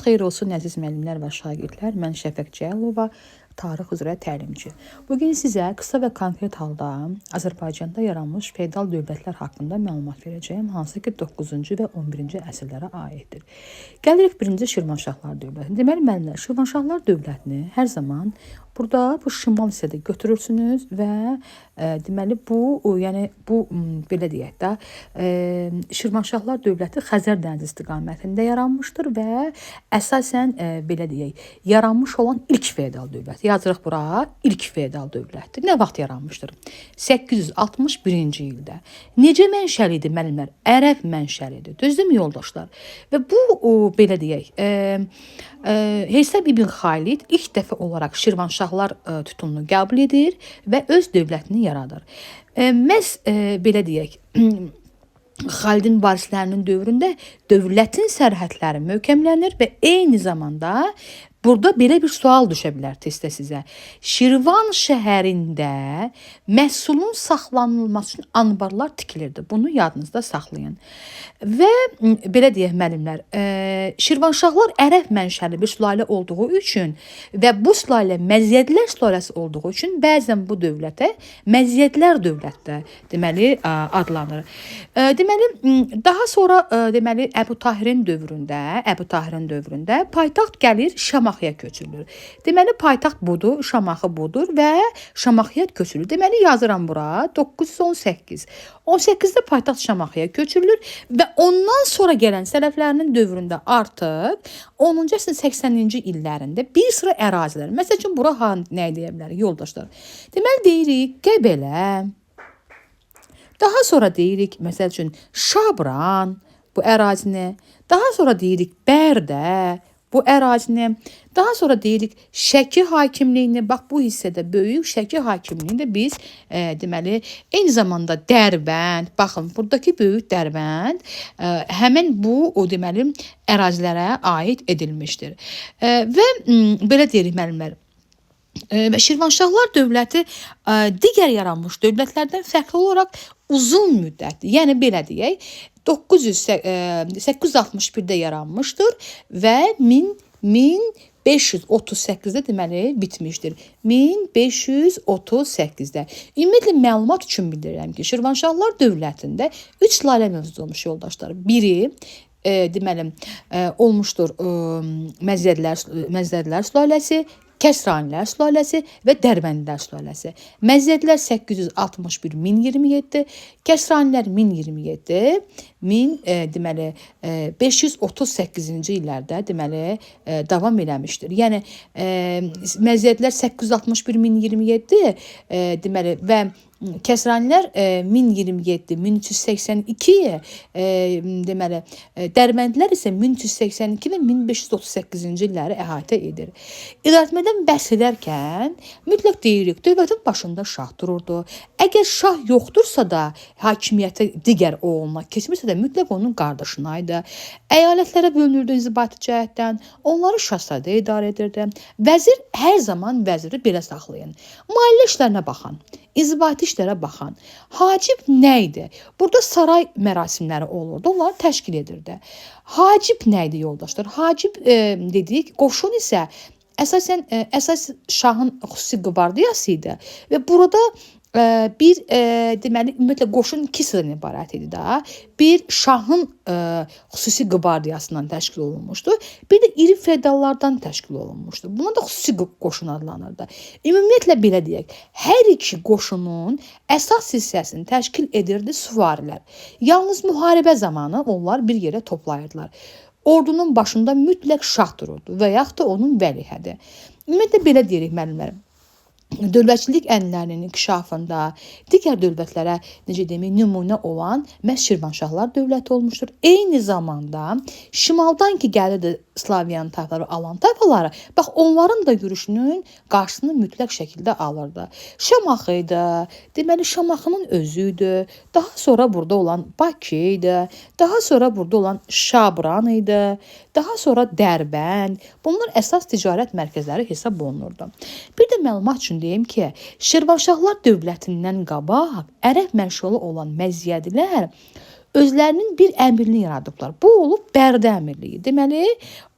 xeyir olsun əziz müəllimlər və şagirdlər. Mən Şəfəq Cəlilova, tarix üzrə təlimçi. Bugün sizə qısa və konkret halda Azərbaycanda yaranmış feodal dövlətlər haqqında məlumat verəcəyim, hansı ki 9-cu və 11-ci əsrlərə aiddir. Gəlirik 1-ci Şirvanşahlar dövlətinə. Deməli müəllimlər, Şirvanşahlar dövlətini hər zaman burada bu şimal hissədə götürürsünüz və deməli bu belə deyək də Şirvanşahlar dövləti Xəzər dənizi istiqamətində yaranmışdır və əsasən belə deyək, yaranmış olan ilk feodal dövlət. Yazırıq bura, ilk feodal dövlətdir. Nə vaxt yaranmışdır? 861-ci ildə. Necə mənşəlidir müəllimlər? Ərəb mənşəlidir. Düzdürmü yoldaşlar? Və bu belə deyək, Heysəm İbn Xalid ilk dəfə olaraq Şirvanşahlar tutumunu qəbul edir və öz dövlətini yaradır. Məhz belə deyək, Xalidin varislərinin dövründə dövlətin sərhədləri möhkəmlənir və eyni zamanda burada belə bir sual düşə bilər testdə sizə. Şirvan şəhərində məhsulun saxlanılması üçün anbarlar tikilirdi. Bunu yadınızda saxlayın. Və belə deyək müəllimlər, Şirvanşahlar ərəb mənşəli bir sülalə olduğu üçün və bu sülalə Məziyyədlər sülaləsi olduğu üçün bəzən bu dövlətə Məziyyədlər dövlətdə deməli adlanır. Deməli daha sonra deməli Əbu Tahirin dövründə paytaxt gəlir Şamaxıya köçürülür. Deməli paytaxt budur, Şamaxı budur və Şamaxıya köçürülür. Deməli yazıram bura 918. 18-də paytaxt Şamaxıya köçürülür və ondan sonra gələn sələflərinin dövründə artıq 10-cu əsrin 80-ci illərində bir sıra ərazilər. Məsəl üçün bura nə deyə bilərik yoldaşlar? Deməli deyirik Qəbələ. Daha sonra deyirik məsəl üçün Şabran bu ərazini. Daha sonra deyirik Bərdə bu ərazini. Daha sonra deyirik Şəki hakimliyini. Bax bu hissədə böyük Şəki hakimliyini də biz deməli eyni zamanda Dərbənd. Baxın buradakı böyük Dərbənd həmin bu deməli ərazilərə aid edilmişdir. Və belə deyirik müəllimlər. Və Şirvanşahlar dövləti digər yaranmış dövlətlərdən fərqli olaraq uzun müddətli, yəni belə deyək, 861-də yaranmışdır və 1538-də deməli bitmişdir. 1538-də. Ümumiyyətlə məlumat üçün bildirirəm ki, Şirvanşahlar dövlətində 3 sülalə mövcud olmuş yoldaşlar. Biri deməli olmuşdur Məziyyədlər sülaləsi, Kəsranilər sülaləsi və Dərbəndilər sülaləsi. Məziyyədlər 861-1027, Kəsranilər 1027, deməli 538-ci illərdə deməli davam eləmişdir. Yəni Məziyyədlər 861-1027 deməli və Kəsranilər 1027, 1382, deməli Dərbəndilər isə 1382 və 1538-ci illəri əhatə edir. İdarəetmədən bəhs edərkən mütləq deyirik, dövlətin başında şah dururdu. Əgər şah yoxdursa da hakimiyyətə digər oğluna keçmirsə də mütləq onun qardaşına idi. Əyalətlərə bölünürdü inzibati cəhətdən, onları şahzadə idarə edirdi. Vəzir hər zaman vəziri belə saxlayın. Maliyyə işlərinə baxan, inzibati işlərə baxan. Hacib nə idi? Burada saray mərasimləri olurdu, onları təşkil edirdi. Hacib nə idi yoldaşlar? Hacib dedik, qoşun isə əsas şahın xüsusi qvardiyası idi və burada bir deməli ümumiyyətlə qoşun iki sıradan ibarət idi da. Bir şahın xüsusi qvardiyasından təşkil olunmuşdu. Bir də iri feodallardan təşkil olunmuşdu. Buna da xüsusi qoşun adlanırdı. Ümumiyyətlə belə deyək, hər iki qoşunun əsas hissəsini təşkil edirdi süvarilər. Yalnız müharibə zamanı onlar bir yerə toplayırdılar. Ordunun başında mütləq şah dururdu və yaxud da onun vəlihədi. Ümumiyyətlə belə deyirik müəllimlər. Dövlətçilik ənənələrinin inkişafında digər dövlətlərə necə demək nümunə olan məhz Şirvanşahlar dövləti olmuşdur. Eyni zamanda şimaldan ki gəlirdi Slavyan tayfaları, Alan tayfaları, bax onların da yürüşünün qarşısını mütləq şəkildə alırdı. Şamaxı idi, deməli Şamaxının özü idi, daha sonra burada olan Bakı idi, daha sonra burada olan Şabran idi, daha sonra Dərbənd. Bunlar əsas ticarət mərkəzləri hesab olunurdu. Bir də məlumat üçün deyim ki, Şirvanşahlar dövlətindən qabaq ərəb mənşəli olan Məziyyədlər özlərinin bir əmirliyi yaradıblar. Bu olub Bərdə əmirliyi. Deməli,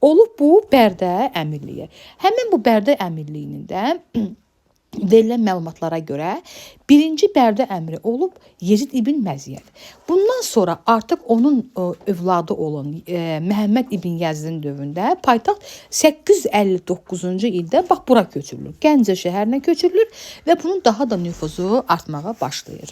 olub bu Bərdə əmirliyi. Həmin bu Bərdə əmirliyinin də verilən məlumatlara görə birinci Bərdə əmri olub Yezid ibn Məziyyəd. Bundan sonra artıq onun övladı olan Məhəmməd ibn Yəzidin dövründə paytaxt 859-cu ildə bax bura köçürülür. Gəncə şəhərinə köçürülür və bunun daha da nüfuzu artmağa başlayır.